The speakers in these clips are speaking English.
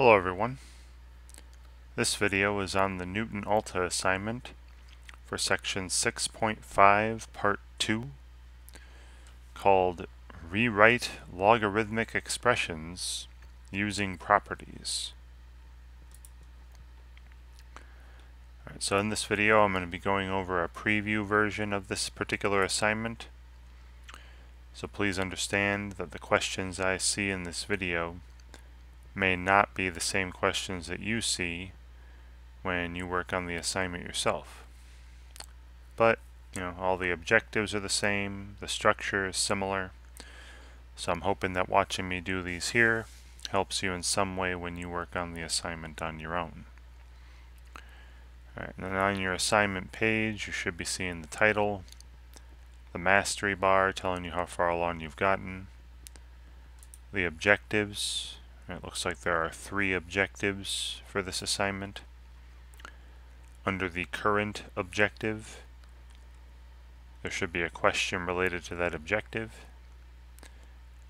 Hello everyone. This video is on the Knewton Alta assignment for section 6.5 part 2 called Rewrite Logarithmic Expressions Using Properties. Alright, so in this video I'm going to be going over a preview version of this particular assignment. So please understand that the questions I see in this video may not be the same questions that you see when you work on the assignment yourself. But, all the objectives are the same, the structure is similar, so I'm hoping that watching me do these here helps you in some way when you work on the assignment on your own. Alright, and then on your assignment page you should be seeing the title, the mastery bar telling you how far along you've gotten, the objectives. It looks like there are 3 objectives for this assignment. Under the current objective, there should be a question related to that objective.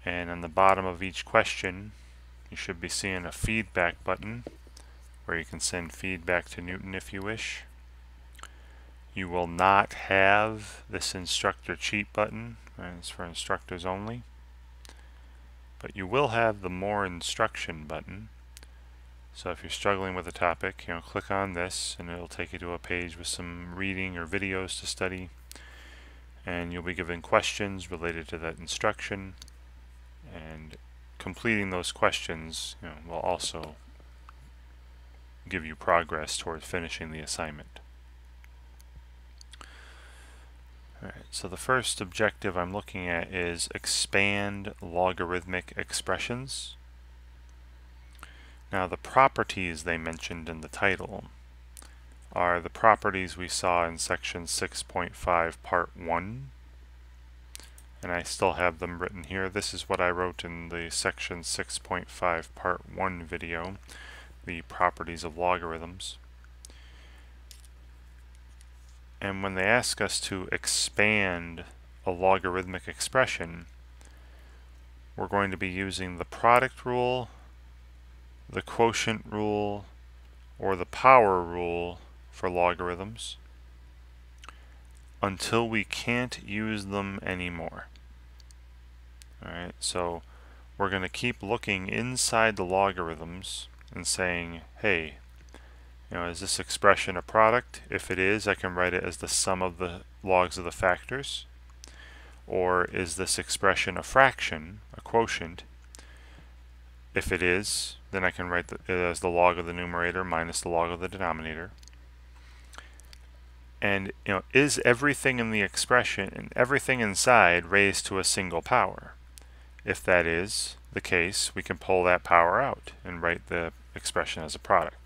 And on the bottom of each question, you should be seeing a feedback button where you can send feedback to Knewton if you wish. You will not have this instructor cheat button, and it's for instructors only. But you will have the More Instruction button. So if you're struggling with a topic, click on this and it'll take you to a page with some reading or videos to study. And you'll be given questions related to that instruction. And completing those questions will also give you progress towards finishing the assignment. Alright, so the first objective I'm looking at is expand logarithmic expressions. Now the properties they mentioned in the title are the properties we saw in section 6.5 part 1, and I still have them written here. This is what I wrote in the section 6.5 part 1 video, the properties of logarithms. And when they ask us to expand a logarithmic expression, we're going to be using the product rule, the quotient rule, or the power rule for logarithms until we can't use them anymore. Alright, so we're going to keep looking inside the logarithms and saying, hey, is this expression a product? If it is, I can write it as the sum of the logs of the factors. Or is this expression a fraction, a quotient? If it is, then I can write it as the log of the numerator minus the log of the denominator. And is everything in the expression and everything inside raised to a single power? If that is the case, we can pull that power out and write the expression as a product.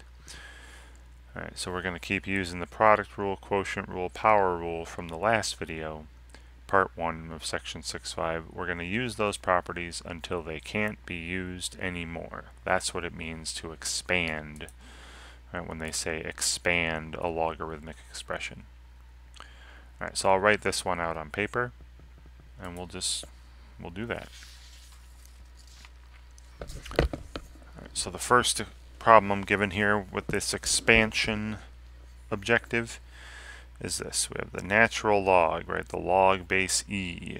Alright, so we're going to keep using the product rule, quotient rule, power rule from the last video, part 1 of section 6.5. We're going to use those properties until they can't be used anymore. That's what it means to expand, right, when they say expand a logarithmic expression. Alright, so I'll write this one out on paper, and we'll do that. Alright, so the first problem given here with this expansion objective is this. We have the natural log, right, the log base e,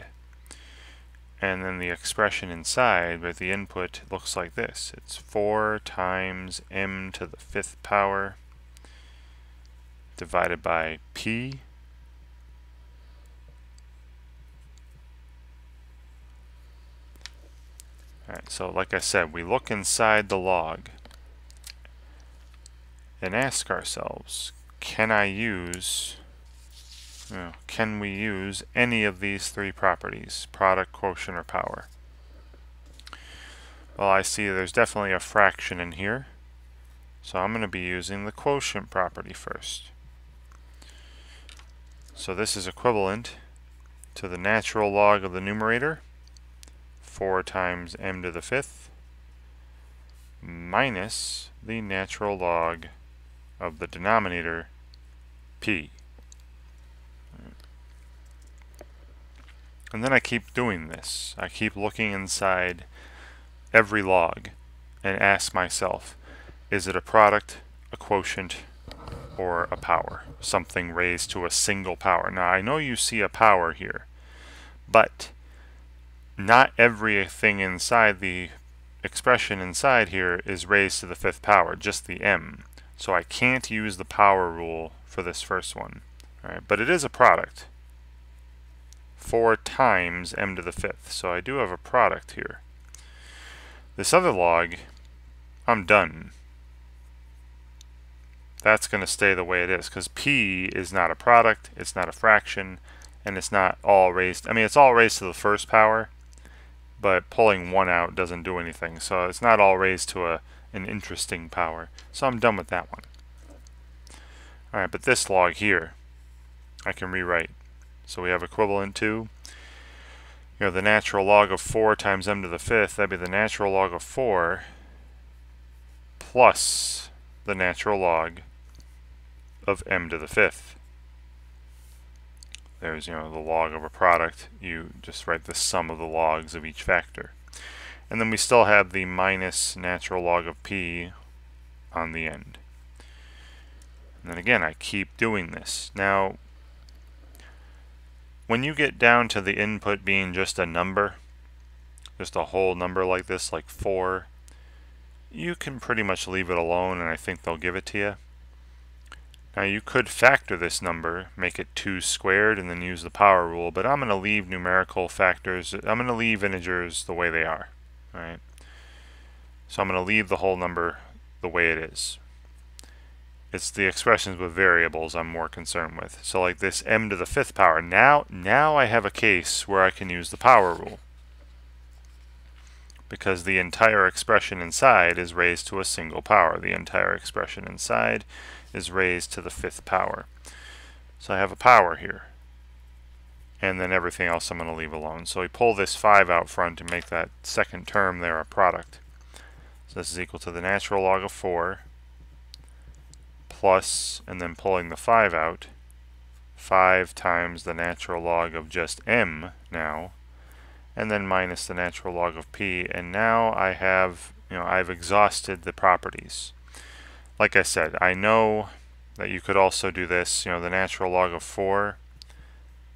and then the expression inside, right, the input looks like this. It's 4 times m to the 5th power divided by p. Alright, so like I said, we look inside the log and ask ourselves, can we use any of these 3 properties, product, quotient, or power? Well, I see there's definitely a fraction in here, so I'm going to be using the quotient property first. So this is equivalent to the natural log of the numerator, 4 times m to the 5th, minus the natural log of the denominator, p. And then I keep doing this. I keep looking inside every log and ask myself, is it a product, a quotient, or a power? Something raised to a single power. Now I know you see a power here, but not everything inside the expression inside here is raised to the fifth power, just the m. So I can't use the power rule for this first one. All right, but it is a product. 4 times m to the fifth. So I do have a product here. This other log, I'm done. That's going to stay the way it is because p is not a product, it's not a fraction, and it's not all raised. I mean, it's all raised to the first power, but pulling 1 out doesn't do anything. So it's not all raised to an interesting power. So I'm done with that one. Alright, but this log here, I can rewrite. So we have equivalent to, the natural log of 4 times m to the fifth. That'd be the natural log of 4 plus the natural log of m to the fifth. There's, the log of a product. You just write the sum of the logs of each factor. And then we still have the minus natural log of p on the end. And then again, I keep doing this. Now, when you get down to the input being just a number, just a whole number like this, like 4, you can pretty much leave it alone and I think they'll give it to you. Now you could factor this number, make it 2 squared, and then use the power rule, but I'm going to leave numerical factors, I'm going to leave integers the way they are. Right? So I'm going to leave the whole number the way it is. It's the expressions with variables I'm more concerned with. So like this m to the fifth power, now I have a case where I can use the power rule. Because the entire expression inside is raised to a single power. The entire expression inside is raised to the fifth power. So I have a power here. And then everything else I'm going to leave alone. So we pull this 5 out front to make that second term there a product. So this is equal to the natural log of 4 plus, and then pulling the 5 out, 5 times the natural log of just m now, and then minus the natural log of p, and now I have, I've exhausted the properties. Like I said, I know that you could also do this, the natural log of 4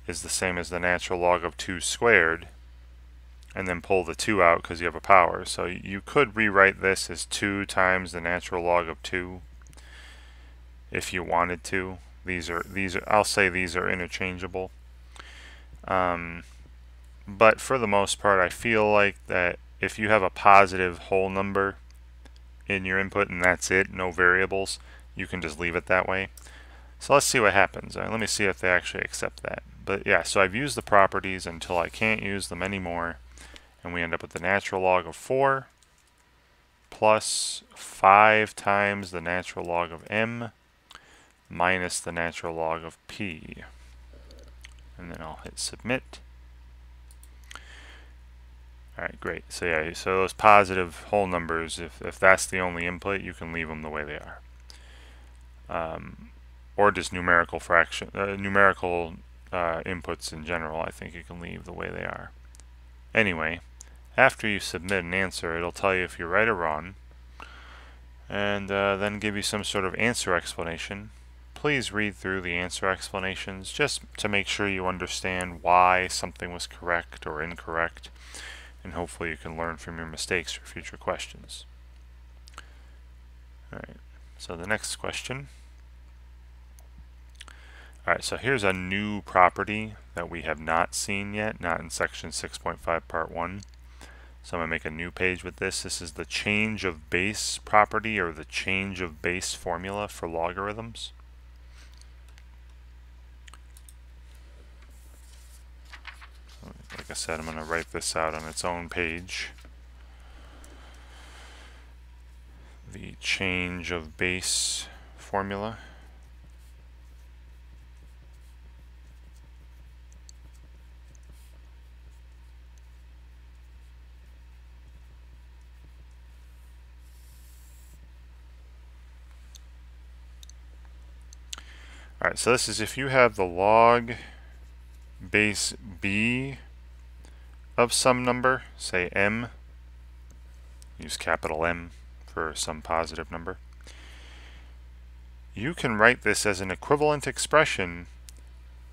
is the same as the natural log of 2 squared, and then pull the 2 out because you have a power. So you could rewrite this as 2 times the natural log of 2 if you wanted to. These are I'll say these are interchangeable. But for the most part, I feel like that if you have a positive whole number in your input and that's it, no variables, you can just leave it that way. So let's see what happens. Let me see if they actually accept that. But yeah, so I've used the properties until I can't use them anymore, and we end up with the natural log of 4 plus 5 times the natural log of m minus the natural log of p. And then I'll hit submit. Alright, great. So yeah, so those positive whole numbers, if that's the only input, you can leave them the way they are. Or just numerical inputs in general, I think you can leave the way they are. Anyway, after you submit an answer, it'll tell you if you're right or wrong, and then give you some sort of answer explanation. Please read through the answer explanations just to make sure you understand why something was correct or incorrect, and hopefully you can learn from your mistakes for future questions. Alright, so the next question. Alright, so here's a new property that we have not seen yet, not in section 6.5 part 1. So I'm going to make a new page with this. This is the change of base property, or the change of base formula for logarithms. Like I said, I'm going to write this out on its own page. The change of base formula. Alright, so this is if you have the log base b of some number, say m, use capital M for some positive number. You can write this as an equivalent expression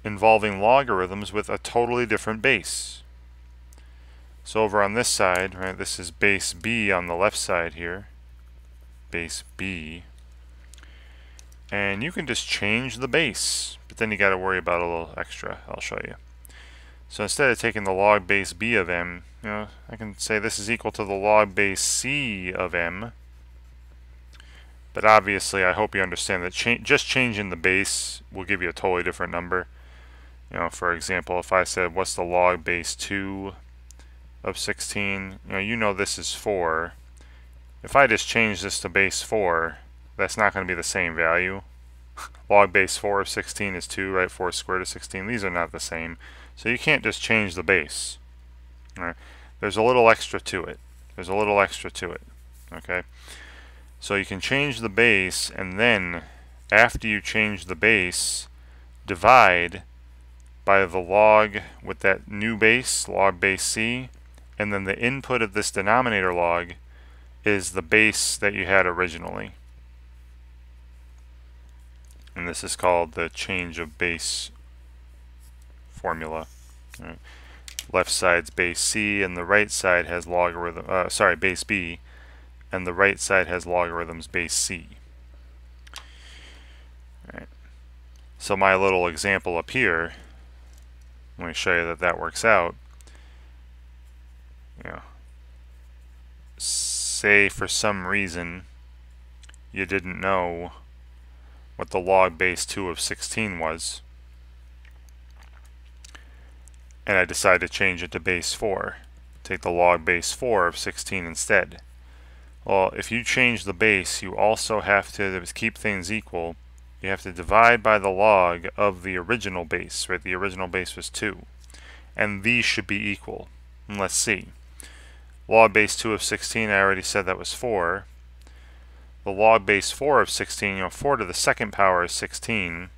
involving logarithms with a totally different base. So over on this side, right, this is base b on the left side here, base b, and you can just change the base, but then you got to worry about a little extra. I'll show you. So instead of taking the log base b of m, I can say this is equal to the log base c of m. But obviously, I hope you understand that just changing the base will give you a totally different number. For example, if I said, what's the log base 2 of 16? You know this is 4. If I just change this to base 4, that's not going to be the same value. Log base 4 of 16 is 2, right? 4 squared of 16. These are not the same. So you can't just change the base. Right? There's a little extra to it. There's a little extra to it. Okay? So you can change the base, and then after you change the base, divide by the log with that new base, log base c, and then the input of this denominator log is the base that you had originally. And this is called the change of base formula. Right. Left side's base c, and the right side has base b, and the right side has logarithms base c. Right. So my little example up here, let me show you that that works out. Say for some reason you didn't know what the log base 2 of 16 was, and I decide to change it to base 4. Take the log base 4 of 16 instead. Well, if you change the base, you also have to keep things equal. You have to divide by the log of the original base, right? The original base was 2. And these should be equal. And let's see. Log base 2 of 16, I already said that was 4. The log base 4 of 16, 4 to the second power is 16.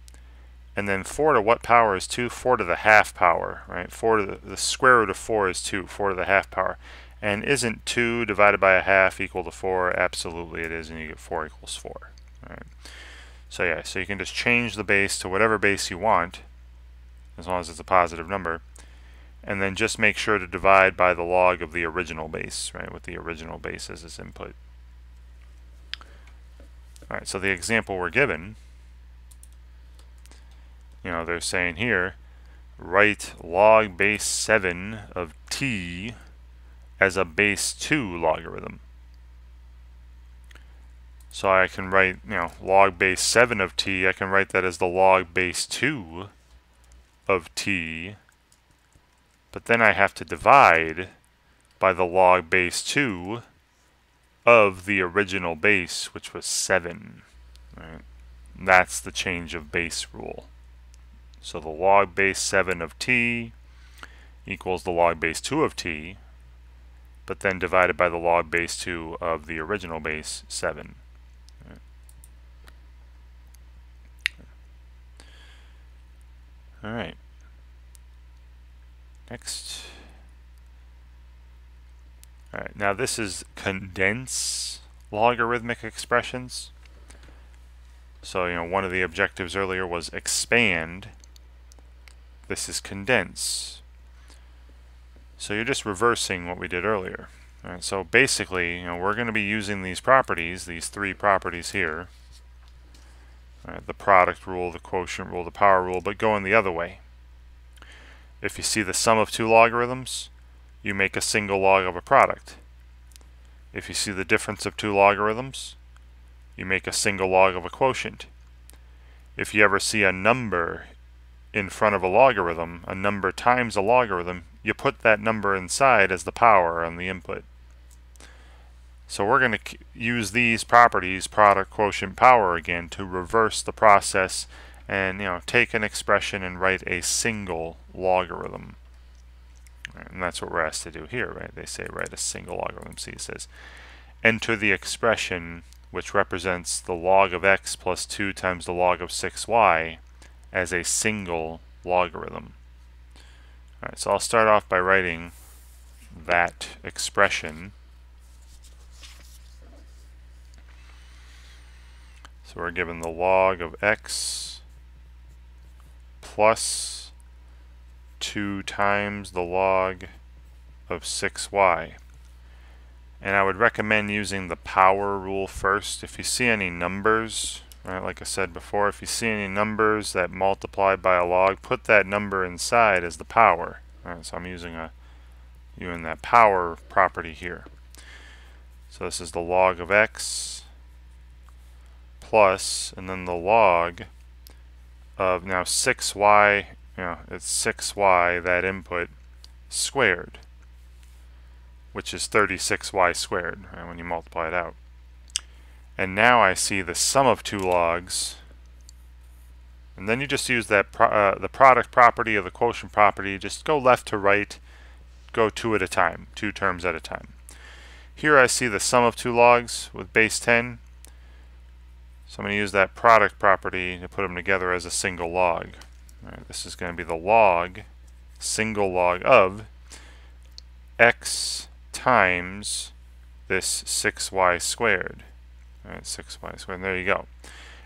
And then 4 to what power is 2? 4 to the half power, right? 4 to the square root of 4 is 2, 4 to the half power. And isn't 2 divided by a half equal to 4? Absolutely it is, and you get 4 equals 4. All right. So yeah, so you can just change the base to whatever base you want, as long as it's a positive number, and then just make sure to divide by the log of the original base, right, with the original base as its input. All right, so the example we're given, they're saying here, write log base 7 of t as a base 2 logarithm. So I can write, log base 7 of t, I can write that as the log base 2 of t, but then I have to divide by the log base 2 of the original base, which was 7. Right? That's the change of base rule. So the log base 7 of t equals the log base 2 of t, but then divided by the log base 2 of the original base, 7. All right. Next. All right. Now this is condense logarithmic expressions. So, one of the objectives earlier was expand. This is condense. So you're just reversing what we did earlier. All right, so basically, we're going to be using these properties, these 3 properties here. All right, the product rule, the quotient rule, the power rule, but going the other way. If you see the sum of 2 logarithms, you make a single log of a product. If you see the difference of 2 logarithms, you make a single log of a quotient. If you ever see a number in front of a logarithm, a number times a logarithm, you put that number inside as the power on the input. So we're going to use these properties, product, quotient, power, again, to reverse the process and take an expression and write a single logarithm. And that's what we're asked to do here, right? They say write a single logarithm. See, it says enter the expression which represents the log of x plus 2 times the log of 6y as a single logarithm. All right, so I'll start off by writing that expression. So we're given the log of x plus 2 times the log of 6y. And I would recommend using the power rule first. If you see any numbers, right, like I said before, if you see any numbers that multiply by a log, put that number inside as the power. Right, so I'm using that power property here. So this is the log of x plus, and then the log of now 6y, it's 6y, that input, squared, which is 36y squared, right, when you multiply it out. And now I see the sum of two logs, and then you just use that the product property or the quotient property. Just go left to right, go two at a time, 2 terms at a time. Here I see the sum of two logs with base 10, so I'm going to use that product property to put them together as a single log. All right, this is going to be the log, single log of x times this 6y squared. All right, 6y squared, and there you go.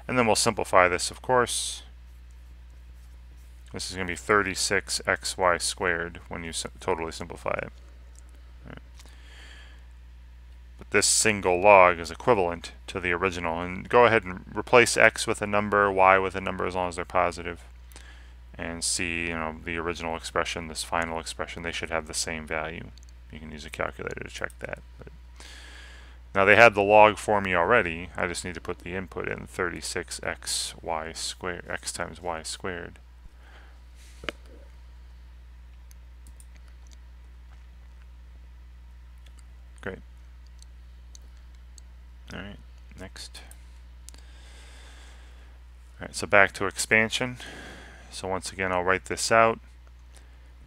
And then we'll simplify this, of course. This is going to be 36xy squared when you totally simplify it. Right. But this single log is equivalent to the original. And go ahead and replace x with a number, y with a number, as long as they're positive. And see, the original expression, this final expression, they should have the same value. You can use a calculator to check that. But now they had the log for me already. I just need to put the input in, 36xy squared, x times y squared. Great. Alright, next. Alright, so back to expansion. So once again, I'll write this out,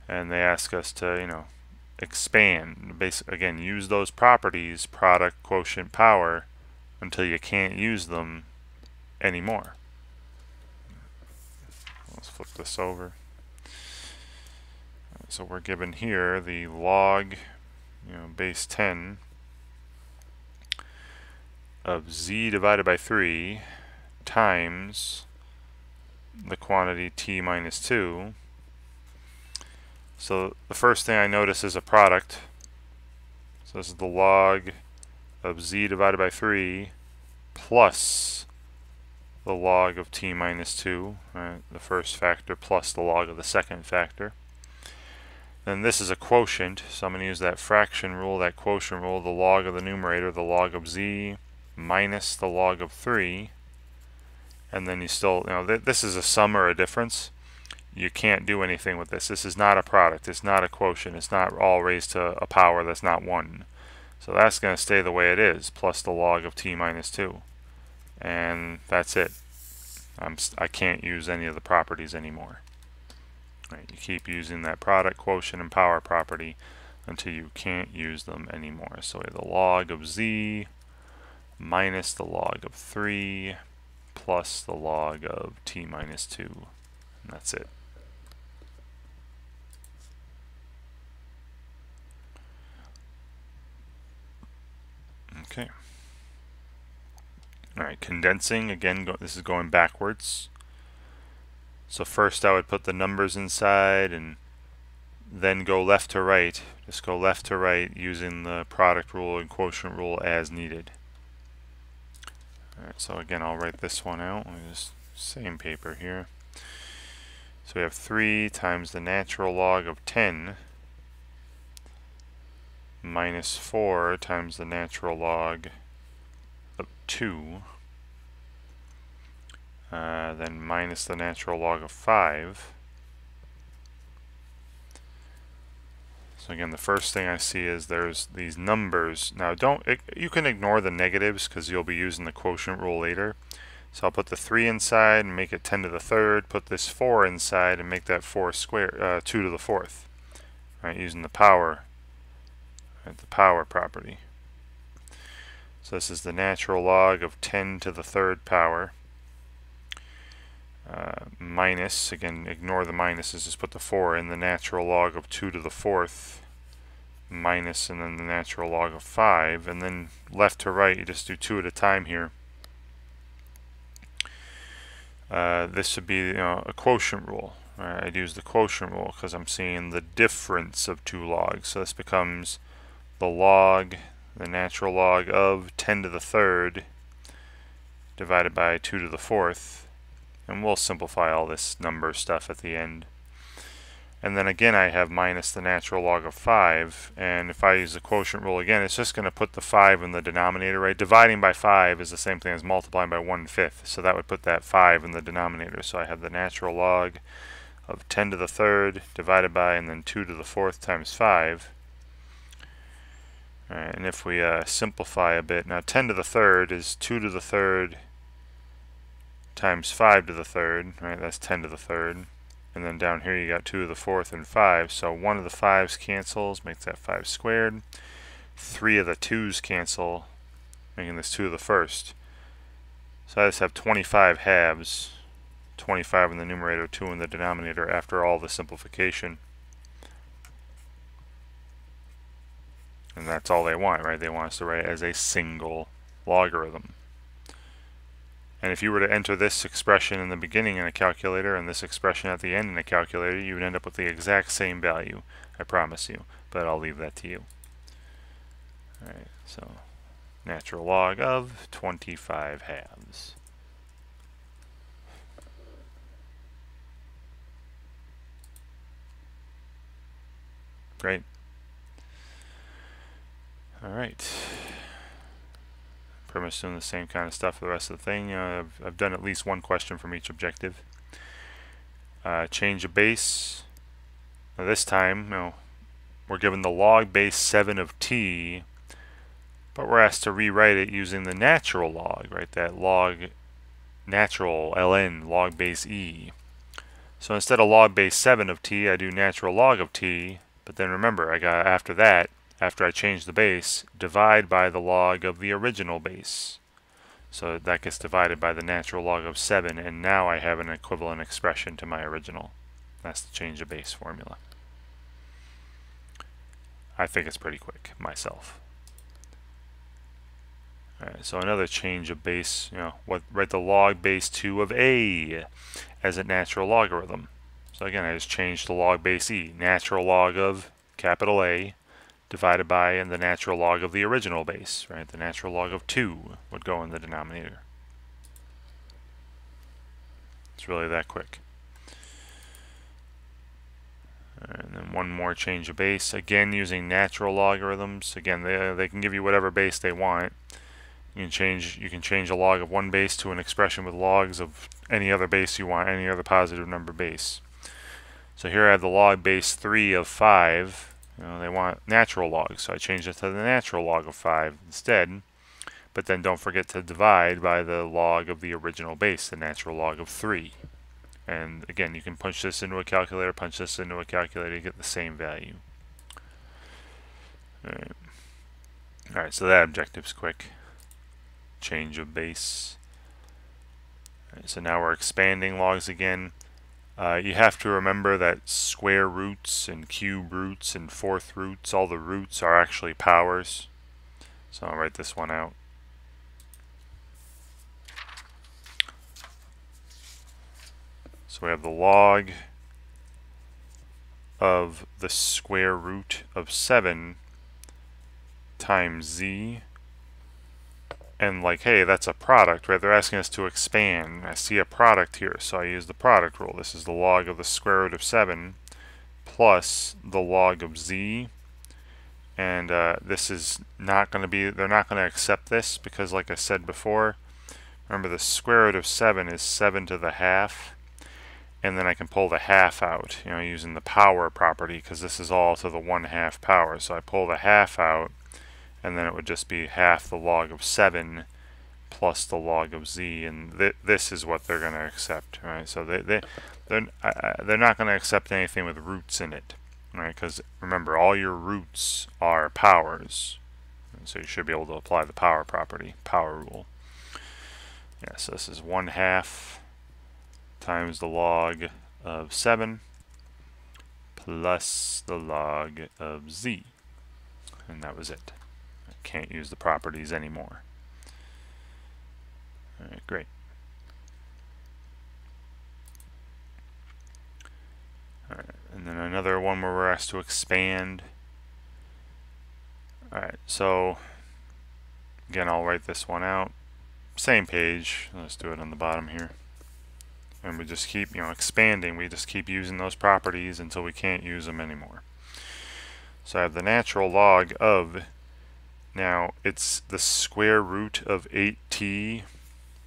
and they ask us to, expand. Again, use those properties, product, quotient, power, until you can't use them anymore. Let's flip this over. So we're given here the log, base 10 of z divided by 3 times the quantity t minus 2. So the first thing I notice is a product. So this is the log of z divided by 3 plus the log of t minus 2, right? The first factor plus the log of the second factor. Then this is a quotient, so I'm going to use that fraction rule, that quotient rule, the log of the numerator, the log of z minus the log of 3. And then you still, this is a sum or a difference. You can't do anything with this. This is not a product. It's not a quotient. It's not all raised to a power that's not 1. So that's going to stay the way it is, plus the log of t minus 2. And that's it. I can't use any of the properties anymore. Right, you keep using that product, quotient, and power property until you can't use them anymore. So we have the log of z minus the log of 3 plus the log of t minus 2. And that's it. Okay. Alright, condensing, again, this is going backwards. So first I would put the numbers inside and then go left to right. Just go left to right using the product rule and quotient rule as needed. Alright, so again, I'll write this one out. Just same paper here. So we have 3 times the natural log of 10 minus 4 times the natural log of 2, then minus the natural log of 5. So again, the first thing I see is there's these numbers. Now you can ignore the negatives because you'll be using the quotient rule later. So I'll put the 3 inside and make it 10 to the third, put this 4 inside and make that 4 square, 2 to the fourth. Right, using the power. The power property. So this is the natural log of 10 to the third power minus, again, ignore the minuses, just put the 4 in, the natural log of 2 to the fourth minus, and then the natural log of 5, and then left to right you just do 2 at a time here. This would be a quotient rule. I'd use the quotient rule because I'm seeing the difference of two logs. So this becomes the log, the natural log of 10 to the third divided by 2 to the fourth. And we'll simplify all this number stuff at the end. And then again I have minus the natural log of 5, and if I use the quotient rule again, it's just going to put the 5 in the denominator, right? Dividing by 5 is the same thing as multiplying by 1/5, so that would put that 5 in the denominator. So I have the natural log of 10 to the third divided by, and then 2 to the fourth times 5. All right, and if we simplify a bit, now 10 to the third is 2 to the third times 5 to the third, right? That's 10 to the third. And then down here you got 2 to the fourth and 5. So one of the 5's cancels, makes that 5 squared. 3 of the 2's cancel, making this 2 to the first. So I just have 25 halves. 25 in the numerator, 2 in the denominator after all the simplification. And that's all they want, right? They want us to write it as a single logarithm. And if you were to enter this expression in the beginning in a calculator and this expression at the end in a calculator, you would end up with the exact same value, I promise you. But I'll leave that to you. Alright, so natural log of 25 halves. Great. Alright. Pretty much doing the same kind of stuff for the rest of the thing. I've done at least one question from each objective. Change a base. Now this time, we're given the log base 7 of t, but we're asked to rewrite it using the natural log, right? That log natural ln log base e. So instead of log base 7 of t, I do natural log of t, but then remember, I got after that, after I change the base, divide by the log of the original base. So that gets divided by the natural log of 7, and now I have an equivalent expression to my original. That's the change of base formula. I think it's pretty quick myself. Alright, so another change of base, write the log base 2 of a as a natural logarithm. So again, I just changed the log base e, natural log of capital A, divided by and the natural log of the original base, right? The natural log of 2 would go in the denominator. It's really that quick. And then one more change of base, again using natural logarithms. Again, they can give you whatever base they want. You can change a log of one base to an expression with logs of any other base you want, any other positive number base. So here I have the log base 3 of 5. They want natural logs, so I changed it to the natural log of 5 instead. But then don't forget to divide by the log of the original base, the natural log of 3. And again, you can punch this into a calculator, punch this into a calculator, to get the same value. Alright, so that objective's quick. Change of base. Alright, so now we're expanding logs again. You have to remember that square roots and cube roots and fourth roots, all the roots are actually powers. So I'll write this one out. So we have the log of the square root of 7 times z. And like, hey, that's a product, right? They're asking us to expand. I see a product here, so I use the product rule. This is the log of the square root of 7 plus the log of z. And this is not going to be, they're not going to accept this because, like I said before, remember the square root of 7 is 7 to the half. And then I can pull the half out, using the power property, because this is all to the 1/2 power. So I pull the half out, and then it would just be half the log of 7 plus the log of z, and this is what they're going to accept, right? So they're not going to accept anything with roots in it, right? Because remember, all your roots are powers, and so you should be able to apply the power property, power rule. Yeah, so this is 1/2 times the log of 7 plus the log of z, and that was it. I can't use the properties anymore. Alright, great. Alright, and then another one where we're asked to expand. Alright, so again, I'll write this one out. Same page. Let's do it on the bottom here. And we just keep, expanding. We just keep using those properties until we can't use them anymore. So I have the natural log of, now it's the square root of 8t,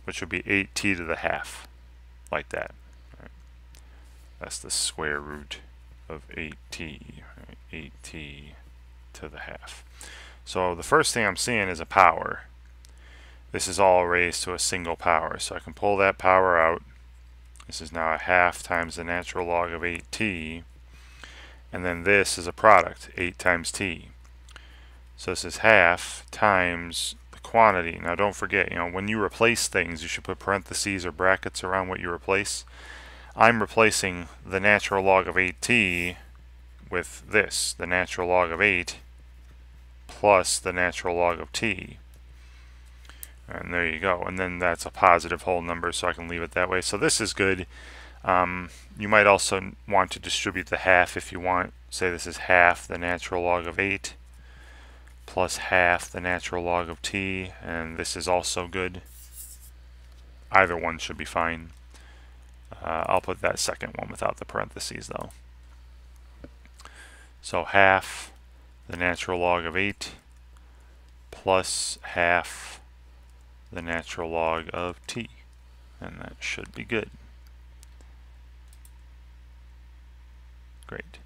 which would be 8t to the half, like that. Right. That's the square root of 8t, right? 8t to the half. So the first thing I'm seeing is a power. This is all raised to a single power, so I can pull that power out. This is now a half times the natural log of 8t, and then this is a product, 8 times t. So this is half times the quantity. Now don't forget, when you replace things, you should put parentheses or brackets around what you replace. I'm replacing the natural log of 8t with this, the natural log of 8 plus the natural log of t. And there you go. And then that's a positive whole number, so I can leave it that way. So this is good. You might also want to distribute the half if you want. Say this is half the natural log of 8 plus half the natural log of t, and this is also good. Either one should be fine. I'll put that second one without the parentheses though. So half the natural log of 8 plus half the natural log of t, and that should be good. Great.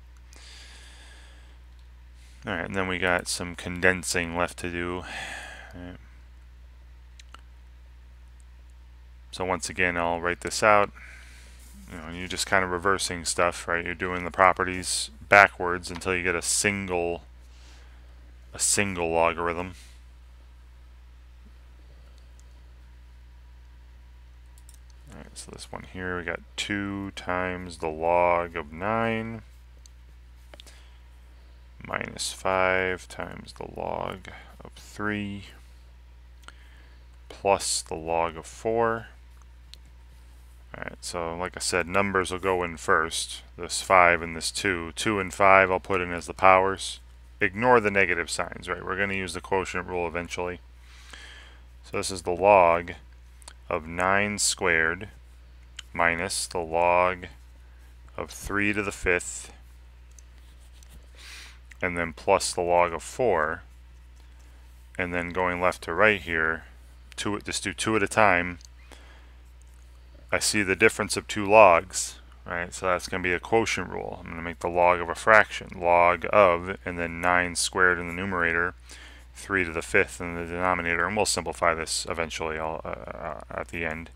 Alright, and then we got some condensing left to do. Right. So once again, I'll write this out. You're just kind of reversing stuff, right? You're doing the properties backwards until you get a single logarithm. Alright, so this one here, we got 2 times the log of 9 minus 5 times the log of 3 plus the log of 4. Alright, so like I said, numbers will go in first. This 5 and this 2. 2 and 5 I'll put in as the powers. Ignore the negative signs, right? We're going to use the quotient rule eventually. So this is the log of 9 squared minus the log of 3 to the 5th, and then plus the log of 4, and then going left to right here, just do 2 at a time. I see the difference of 2 logs, right? So that's going to be a quotient rule. I'm going to make the log of a fraction, log of, and then 9 squared in the numerator, 3 to the 5th in the denominator, and we'll simplify this eventually at the end,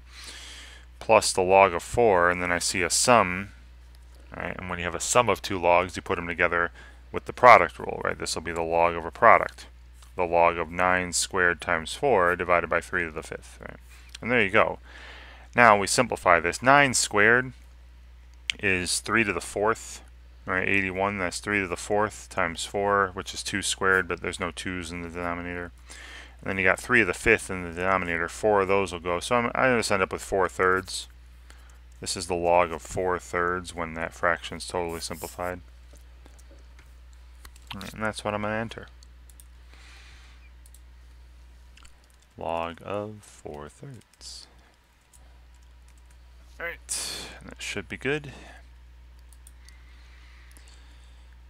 plus the log of 4, and then I see a sum, right? And when you have a sum of 2 logs, you put them together with the product rule, right? This will be the log of a product, the log of 9 squared times 4 divided by 3 to the 5th, right? And there you go. Now we simplify this. 9 squared is 3 to the 4th, right? 81, that's 3 to the 4th times 4, which is 2 squared, but there's no 2's in the denominator. And then you got 3 to the 5th in the denominator. 4 of those will go. So I just end up with 4/3. This is the log of 4/3 when that fraction is totally simplified. And that's what I'm going to enter. Log of 4/3. Alright, that should be good.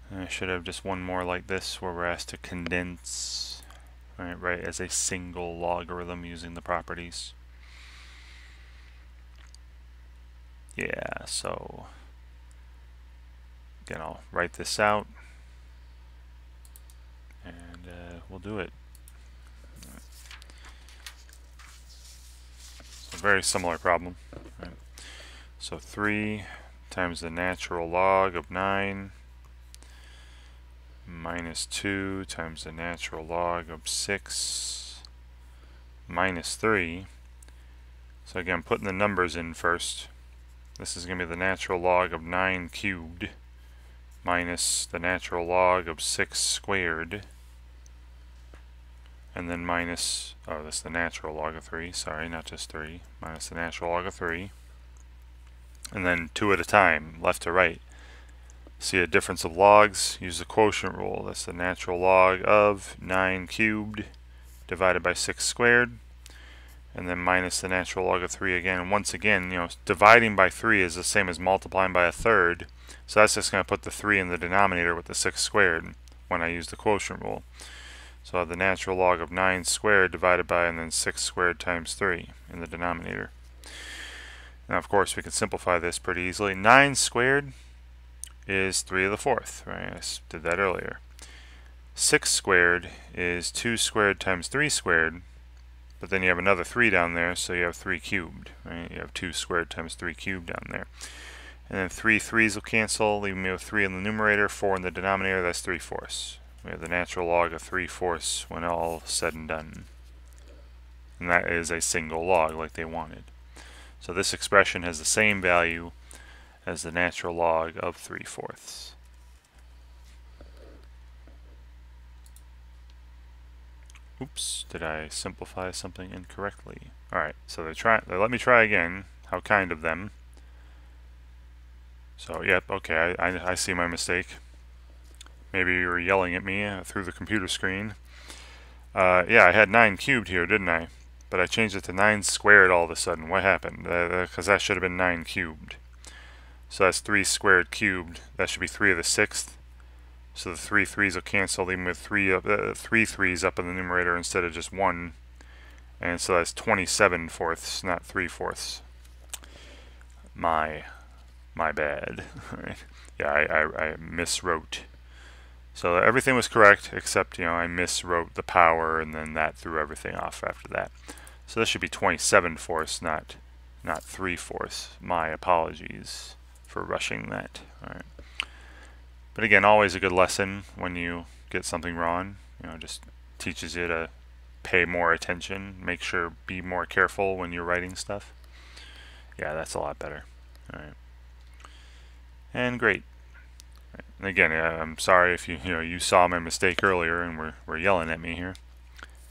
And I should have just one more like this where we're asked to condense, right, as a single logarithm using the properties. Yeah, so again, I'll write this out and we'll do it. So very similar problem. Right. So 3 times the natural log of 9 minus 2 times the natural log of 6 minus 3. So again, putting the numbers in first. This is going to be the natural log of 9 cubed minus the natural log of 6 squared, and then minus, oh, that's the natural log of 3, sorry, not just 3, minus the natural log of 3, and then 2 at a time, left to right. See a difference of logs, use the quotient rule. That's the natural log of 9 cubed divided by 6 squared, and then minus the natural log of 3 again. And once again, dividing by 3 is the same as multiplying by a third, so that's just going to put the 3 in the denominator with the 6 squared when I use the quotient rule. So I have the natural log of 9 squared divided by, and then 6 squared times 3 in the denominator. Now of course we can simplify this pretty easily. 9 squared is 3 to the 4th, right? I did that earlier. 6 squared is 2 squared times 3 squared, but then you have another 3 down there, so you have 3 cubed, right? You have 2 squared times 3 cubed down there. And then 3 3's will cancel, leaving me with 3 in the numerator, 4 in the denominator. That's 3/4. We have the natural log of 3/4 when all said and done. And that is a single log like they wanted. So this expression has the same value as the natural log of 3/4. Oops, did I simplify something incorrectly? Alright, so they let me try again. How kind of them. So, yep, okay, I see my mistake. Maybe you were yelling at me through the computer screen. Yeah, I had 9 cubed here, didn't I? But I changed it to 9 squared all of a sudden. What happened? Because that should have been 9 cubed. So that's 3 squared cubed. That should be 3 to the 6th. So the 3 3's will cancel, leaving with 3 3's up in the numerator instead of just 1. And so that's 27/4, not 3/4. My bad. Yeah, I miswrote. So everything was correct except, I miswrote the power, and then that threw everything off after that. So this should be 27/4, not 3/4. My apologies for rushing that. All right. But again, always a good lesson when you get something wrong. Just teaches you to pay more attention, be more careful when you're writing stuff. Yeah, that's a lot better. All right. And great. And again, I'm sorry if you saw my mistake earlier and were yelling at me here,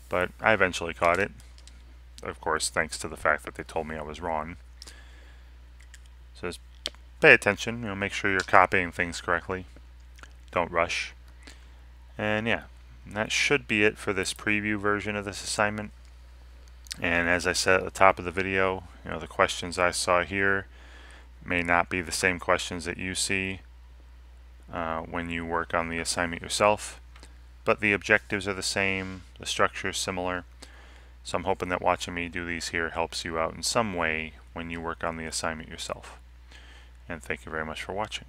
but I eventually caught it. Of course, thanks to the fact that they told me I was wrong. So just pay attention. Make sure you're copying things correctly. Don't rush. And yeah, that should be it for this preview version of this assignment. And as I said at the top of the video, the questions I saw here may not be the same questions that you see when you work on the assignment yourself, but the objectives are the same, the structure is similar, so I'm hoping that watching me do these here helps you out in some way when you work on the assignment yourself. And thank you very much for watching.